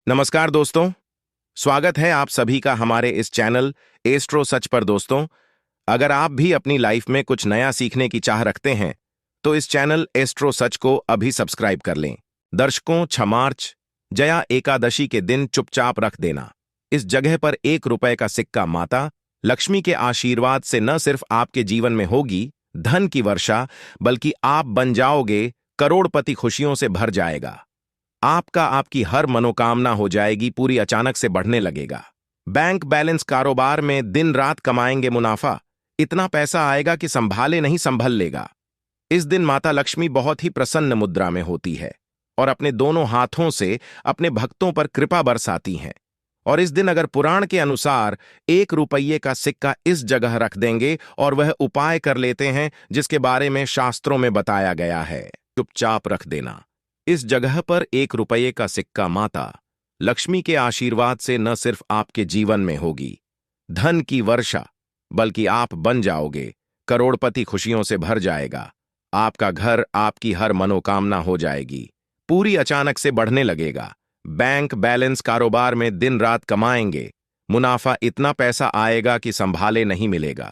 नमस्कार दोस्तों। स्वागत है आप सभी का हमारे इस चैनल एस्ट्रो सच पर। दोस्तों, अगर आप भी अपनी लाइफ में कुछ नया सीखने की चाह रखते हैं तो इस चैनल एस्ट्रो सच को अभी सब्सक्राइब कर लें। दर्शकों, 6 मार्च जया एकादशी के दिन चुपचाप रख देना इस जगह पर 1 रुपए का सिक्का माता लक्ष्मी के आशीर्वाद से न सिर्फ आपके जीवन में होगी धन की वर्षा, बल्कि आप बन जाओगे करोड़पति। खुशियों से भर जाएगा आपकी हर मनोकामना हो जाएगी पूरी, अचानक से बढ़ने लगेगा बैंक बैलेंस। कारोबार में दिन रात कमाएंगे मुनाफा, इतना पैसा आएगा कि संभाले नहीं संभल लेगा। इस दिन माता लक्ष्मी बहुत ही प्रसन्न मुद्रा में होती है और अपने दोनों हाथों से अपने भक्तों पर कृपा बरसाती हैं। और इस दिन अगर पुराण के अनुसार 1 रुपये का सिक्का इस जगह रख देंगे और वह उपाय कर लेते हैं जिसके बारे में शास्त्रों में बताया गया है, चुपचाप रख देना इस जगह पर 1 रुपये का सिक्का माता लक्ष्मी के आशीर्वाद से न सिर्फ आपके जीवन में होगी धन की वर्षा, बल्कि आप बन जाओगे करोड़पति। खुशियों से भर जाएगा आपका घर, आपकी हर मनोकामना हो जाएगी पूरी, अचानक से बढ़ने लगेगा बैंक बैलेंस। कारोबार में दिन रात कमाएंगे मुनाफा, इतना पैसा आएगा कि संभाले नहीं मिलेगा।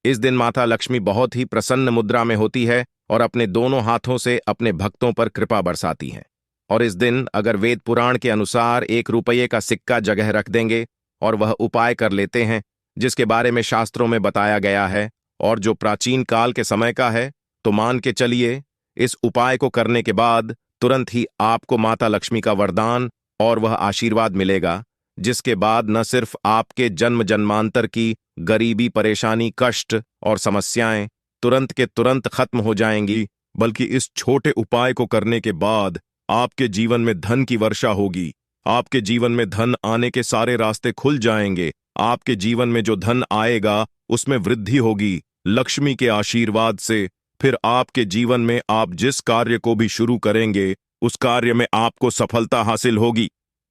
इस दिन माता लक्ष्मी बहुत ही प्रसन्न मुद्रा में होती है और अपने दोनों हाथों से अपने भक्तों पर कृपा बरसाती हैं। और इस दिन अगर वेद पुराण के अनुसार 1 रुपये का सिक्का जगह रख देंगे और वह उपाय कर लेते हैं जिसके बारे में शास्त्रों में बताया गया है और जो प्राचीन काल के समय का है, तो मान के चलिए इस उपाय को करने के बाद तुरंत ही आपको माता लक्ष्मी का वरदान और वह आशीर्वाद मिलेगा, जिसके बाद न सिर्फ आपके जन्म जन्मांतर की गरीबी, परेशानी, कष्ट और समस्याएं तुरंत के तुरंत खत्म हो जाएंगी, बल्कि इस छोटे उपाय को करने के बाद आपके जीवन में धन की वर्षा होगी। आपके जीवन में धन आने के सारे रास्ते खुल जाएंगे। आपके जीवन में जो धन आएगा उसमें वृद्धि होगी लक्ष्मी के आशीर्वाद से। फिर आपके जीवन में आप जिस कार्य को भी शुरू करेंगे उस कार्य में आपको सफलता हासिल होगी।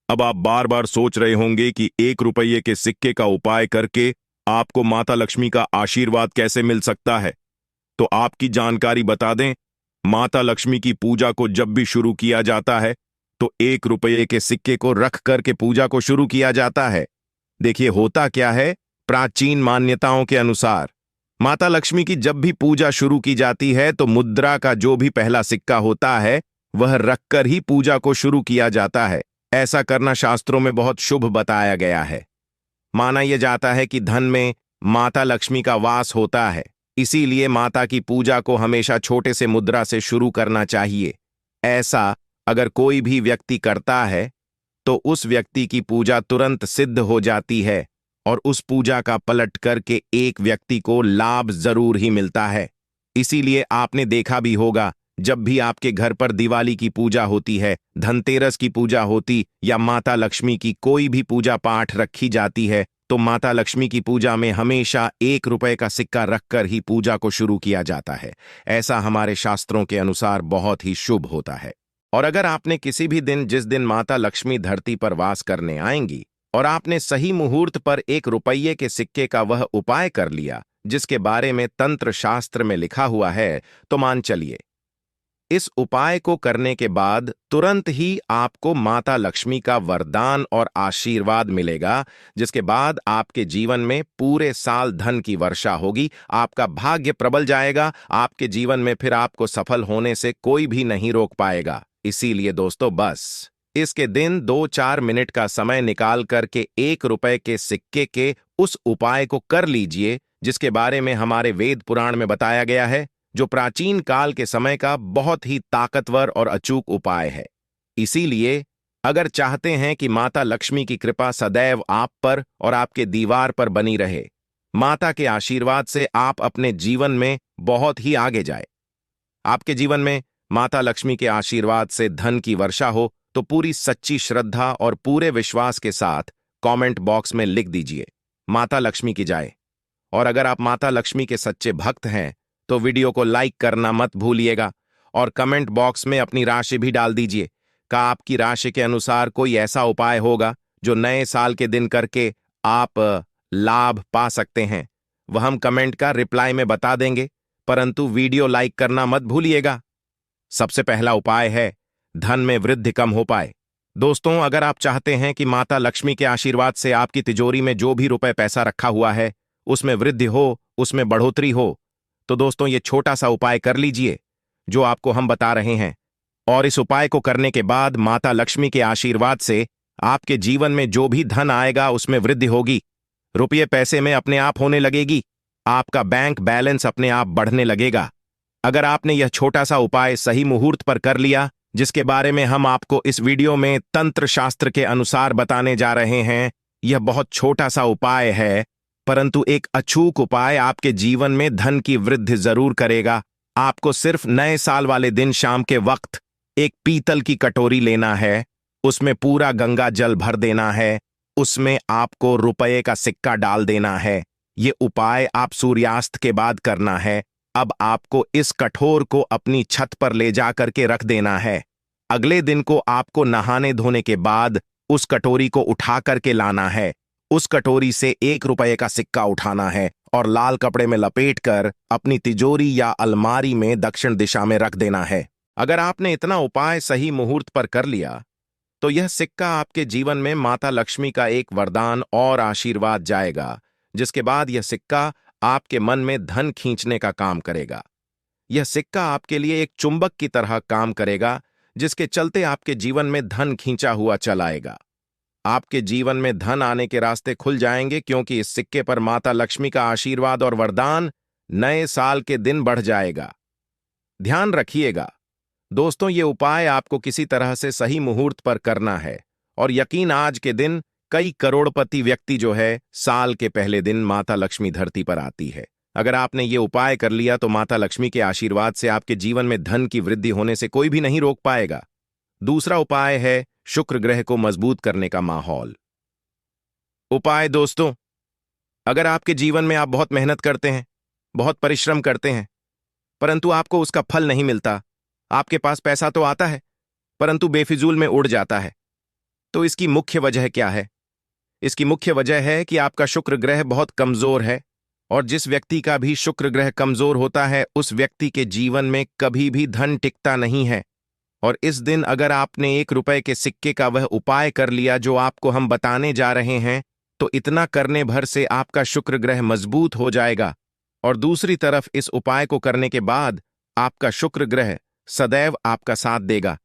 अब आप बार बार सोच रहे होंगे कि 1 रुपये के सिक्के का उपाय करके आपको माता लक्ष्मी का आशीर्वाद कैसे मिल सकता है। तो आपकी जानकारी बता दें, माता लक्ष्मी की पूजा को जब भी शुरू किया जाता है तो 1 रुपये के सिक्के को रख करके पूजा को शुरू किया जाता है। देखिए होता क्या है, प्राचीन मान्यताओं के अनुसार माता लक्ष्मी की जब भी पूजा शुरू की जाती है तो मुद्रा का जो भी पहला सिक्का होता है वह रखकर ही पूजा को शुरू किया जाता है। ऐसा करना शास्त्रों में बहुत शुभ बताया गया है। माना यह जाता है कि धन में माता लक्ष्मी का वास होता है, इसीलिए माता की पूजा को हमेशा छोटे से मुद्रा से शुरू करना चाहिए। ऐसा अगर कोई भी व्यक्ति करता है तो उस व्यक्ति की पूजा तुरंत सिद्ध हो जाती है और उस पूजा का पलट करके एक व्यक्ति को लाभ जरूर ही मिलता है। इसीलिए आपने देखा भी होगा, जब भी आपके घर पर दिवाली की पूजा होती है, धनतेरस की पूजा होती या माता लक्ष्मी की कोई भी पूजा पाठ रखी जाती है, तो माता लक्ष्मी की पूजा में हमेशा 1 रुपये का सिक्का रखकर ही पूजा को शुरू किया जाता है। ऐसा हमारे शास्त्रों के अनुसार बहुत ही शुभ होता है। और अगर आपने किसी भी दिन, जिस दिन माता लक्ष्मी धरती पर वास करने आएंगी, और आपने सही मुहूर्त पर 1 रुपये के सिक्के का वह उपाय कर लिया जिसके बारे में तंत्र शास्त्र में लिखा हुआ है, तो मान चलिए इस उपाय को करने के बाद तुरंत ही आपको माता लक्ष्मी का वरदान और आशीर्वाद मिलेगा, जिसके बाद आपके जीवन में पूरे साल धन की वर्षा होगी। आपका भाग्य प्रबल जाएगा। आपके जीवन में फिर आपको सफल होने से कोई भी नहीं रोक पाएगा। इसीलिए दोस्तों, बस इसके दिन 2-4 मिनट का समय निकाल करके 1 रुपये के सिक्के के उस उपाय को कर लीजिए जिसके बारे में हमारे वेद पुराण में बताया गया है, जो प्राचीन काल के समय का बहुत ही ताकतवर और अचूक उपाय है। इसीलिए अगर चाहते हैं कि माता लक्ष्मी की कृपा सदैव आप पर और आपके दीवार पर बनी रहे, माता के आशीर्वाद से आप अपने जीवन में बहुत ही आगे जाए, आपके जीवन में माता लक्ष्मी के आशीर्वाद से धन की वर्षा हो, तो पूरी सच्ची श्रद्धा और पूरे विश्वास के साथ कमेंट बॉक्स में लिख दीजिए, माता लक्ष्मी की जय। और अगर आप माता लक्ष्मी के सच्चे भक्त हैं तो वीडियो को लाइक करना मत भूलिएगा और कमेंट बॉक्स में अपनी राशि भी डाल दीजिए। का आपकी राशि के अनुसार कोई ऐसा उपाय होगा जो नए साल के दिन करके आप लाभ पा सकते हैं, वह हम कमेंट का रिप्लाई में बता देंगे, परंतु वीडियो लाइक करना मत भूलिएगा। सबसे पहला उपाय है धन में वृद्धि कम हो पाए, दोस्तों, अगर आप चाहते हैं कि माता लक्ष्मी के आशीर्वाद से आपकी तिजोरी में जो भी रुपए पैसा रखा हुआ है उसमें वृद्धि हो, उसमें बढ़ोतरी हो, तो दोस्तों ये छोटा सा उपाय कर लीजिए जो आपको हम बता रहे हैं। और इस उपाय को करने के बाद माता लक्ष्मी के आशीर्वाद से आपके जीवन में जो भी धन आएगा उसमें वृद्धि होगी, रुपये पैसे में अपने आप होने लगेगी, आपका बैंक बैलेंस अपने आप बढ़ने लगेगा। अगर आपने यह छोटा सा उपाय सही मुहूर्त पर कर लिया, जिसके बारे में हम आपको इस वीडियो में तंत्र शास्त्र के अनुसार बताने जा रहे हैं, यह बहुत छोटा सा उपाय है, परंतु एक अचूक उपाय आपके जीवन में धन की वृद्धि जरूर करेगा। आपको सिर्फ नए साल वाले दिन शाम के वक्त एक पीतल की कटोरी लेना है, उसमें पूरा गंगा जल भर देना है, उसमें आपको रुपये का सिक्का डाल देना है। ये उपाय आप सूर्यास्त के बाद करना है। अब आपको इस कठोर को अपनी छत पर ले जाकर के रख देना है। अगले दिन को आपको नहाने धोने के बाद उस कटोरी को उठा करके लाना है। उस कटोरी से 1 रुपये का सिक्का उठाना है और लाल कपड़े में लपेटकर अपनी तिजोरी या अलमारी में दक्षिण दिशा में रख देना है। अगर आपने इतना उपाय सही मुहूर्त पर कर लिया तो यह सिक्का आपके जीवन में माता लक्ष्मी का एक वरदान और आशीर्वाद जाएगा, जिसके बाद यह सिक्का आपके मन में धन खींचने का काम करेगा। यह सिक्का आपके लिए एक चुंबक की तरह काम करेगा, जिसके चलते आपके जीवन में धन खींचा हुआ चलाएगा। आपके जीवन में धन आने के रास्ते खुल जाएंगे, क्योंकि इस सिक्के पर माता लक्ष्मी का आशीर्वाद और वरदान नए साल के दिन बढ़ जाएगा। ध्यान रखिएगा दोस्तों, ये उपाय आपको किसी तरह से सही मुहूर्त पर करना है, और यकीन आज के दिन कई करोड़पति व्यक्ति जो है साल के पहले दिन माता लक्ष्मी धरती पर आती है। अगर आपने ये उपाय कर लिया तो माता लक्ष्मी के आशीर्वाद से आपके जीवन में धन की वृद्धि होने से कोई भी नहीं रोक पाएगा। दूसरा उपाय है शुक्र ग्रह को मजबूत करने का माहौल। उपाय दोस्तों, अगर आपके जीवन में आप बहुत मेहनत करते हैं, बहुत परिश्रम करते हैं, परंतु आपको उसका फल नहीं मिलता, आपके पास पैसा तो आता है परंतु बेफिजूल में उड़ जाता है, तो इसकी मुख्य वजह क्या है? इसकी मुख्य वजह है कि आपका शुक्र ग्रह बहुत कमजोर है, और जिस व्यक्ति का भी शुक्र ग्रह कमजोर होता है उस व्यक्ति के जीवन में कभी भी धन टिकता नहीं है। और इस दिन अगर आपने 1 रुपये के सिक्के का वह उपाय कर लिया जो आपको हम बताने जा रहे हैं, तो इतना करने भर से आपका शुक्र ग्रह मजबूत हो जाएगा। और दूसरी तरफ इस उपाय को करने के बाद आपका शुक्र ग्रह सदैव आपका साथ देगा।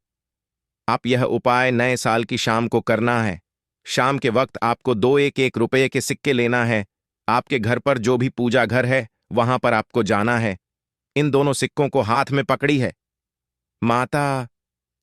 आप यह उपाय नए साल की शाम को करना है। शाम के वक्त आपको 2 1 रुपये के सिक्के लेना है। आपके घर पर जो भी पूजा घर है वहां पर आपको जाना है। इन दोनों सिक्कों को हाथ में पकड़ी है। माता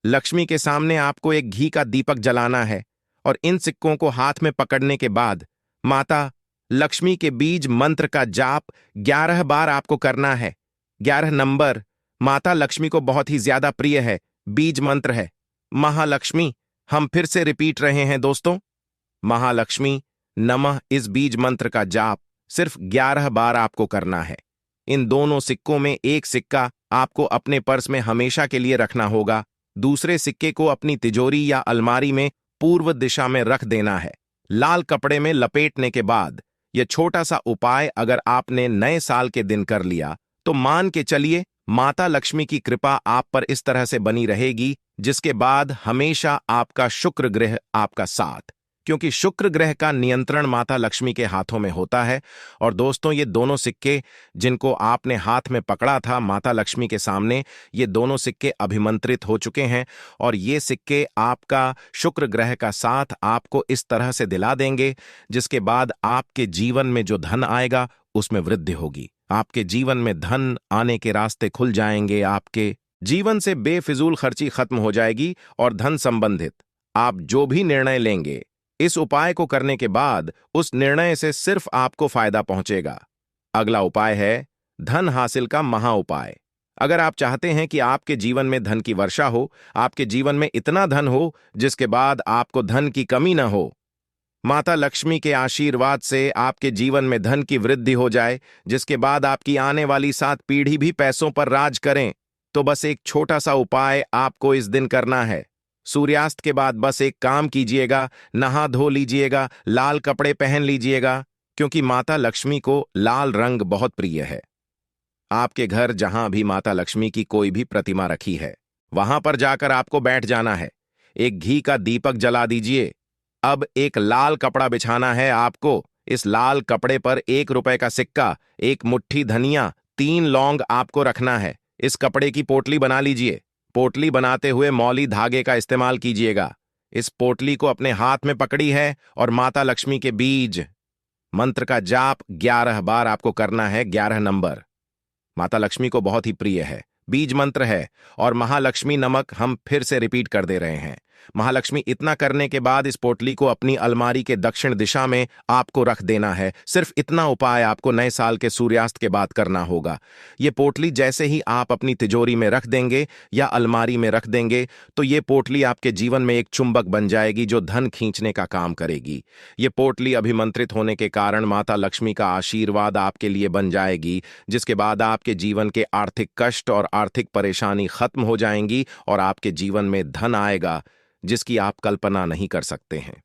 लक्ष्मी के सामने आपको एक घी का दीपक जलाना है, और इन सिक्कों को हाथ में पकड़ने के बाद माता लक्ष्मी के बीज मंत्र का जाप 11 बार आपको करना है। 11 नंबर माता लक्ष्मी को बहुत ही ज्यादा प्रिय है, बीज मंत्र है महालक्ष्मी। हम फिर से रिपीट रहे हैं दोस्तों, महालक्ष्मी नमः। इस बीज मंत्र का जाप सिर्फ 11 बार आपको करना है। इन दोनों सिक्कों में एक सिक्का आपको अपने पर्स में हमेशा के लिए रखना होगा, दूसरे सिक्के को अपनी तिजोरी या अलमारी में पूर्व दिशा में रख देना है। लाल कपड़े में लपेटने के बाद यह छोटा सा उपाय अगर आपने नए साल के दिन कर लिया तो मान के चलिए माता लक्ष्मी की कृपा आप पर इस तरह से बनी रहेगी, जिसके बाद हमेशा आपका शुक्र ग्रह आपका साथ, क्योंकि शुक्र ग्रह का नियंत्रण माता लक्ष्मी के हाथों में होता है। और दोस्तों, ये दोनों सिक्के जिनको आपने हाथ में पकड़ा था माता लक्ष्मी के सामने, ये दोनों सिक्के अभिमंत्रित हो चुके हैं, और ये सिक्के आपका शुक्र ग्रह का साथ आपको इस तरह से दिला देंगे, जिसके बाद आपके जीवन में जो धन आएगा उसमें वृद्धि होगी। आपके जीवन में धन आने के रास्ते खुल जाएंगे, आपके जीवन से बेफिजूल खर्ची खत्म हो जाएगी, और धन संबंधित आप जो भी निर्णय लेंगे इस उपाय को करने के बाद उस निर्णय से सिर्फ आपको फायदा पहुंचेगा। अगला उपाय है धन हासिल का महा उपाय। अगर आप चाहते हैं कि आपके जीवन में धन की वर्षा हो, आपके जीवन में इतना धन हो जिसके बाद आपको धन की कमी न हो, माता लक्ष्मी के आशीर्वाद से आपके जीवन में धन की वृद्धि हो जाए, जिसके बाद आपकी आने वाली 7 पीढ़ी भी पैसों पर राज करें, तो बस एक छोटा सा उपाय आपको इस दिन करना है। सूर्यास्त के बाद बस एक काम कीजिएगा, नहा धो लीजिएगा, लाल कपड़े पहन लीजिएगा, क्योंकि माता लक्ष्मी को लाल रंग बहुत प्रिय है। आपके घर जहां भी माता लक्ष्मी की कोई भी प्रतिमा रखी है वहां पर जाकर आपको बैठ जाना है। एक घी का दीपक जला दीजिए। अब एक लाल कपड़ा बिछाना है आपको। इस लाल कपड़े पर 1 रुपए का सिक्का, एक मुट्ठी धनिया, 3 लौंग आपको रखना है। इस कपड़े की पोटली बना लीजिए। पोटली बनाते हुए मौली धागे का इस्तेमाल कीजिएगा। इस पोटली को अपने हाथ में पकड़ी है और माता लक्ष्मी के बीज मंत्र का जाप 11 बार आपको करना है। 11 नंबर माता लक्ष्मी को बहुत ही प्रिय है, बीज मंत्र है। और महालक्ष्मी नमक हम फिर से रिपीट कर दे रहे हैं। महालक्ष्मी इतना करने के बाद इस पोटली को अपनी अलमारी के दक्षिण दिशा में आपको रख देना है। सिर्फ इतना उपाय आपको नए साल के सूर्यास्त के बाद करना होगा। ये पोटली जैसे ही आप अपनी तिजोरी में रख देंगे या अलमारी में रख देंगे तो ये पोटली आपके जीवन में एक चुंबक बन जाएगी जो धन खींचने का काम करेगी। ये पोटली अभिमंत्रित होने के कारण माता लक्ष्मी का आशीर्वाद आपके लिए बन जाएगी, जिसके बाद आपके जीवन के आर्थिक कष्ट और आर्थिक परेशानी खत्म हो जाएंगी और आपके जीवन में धन आएगा जिसकी आप कल्पना नहीं कर सकते हैं।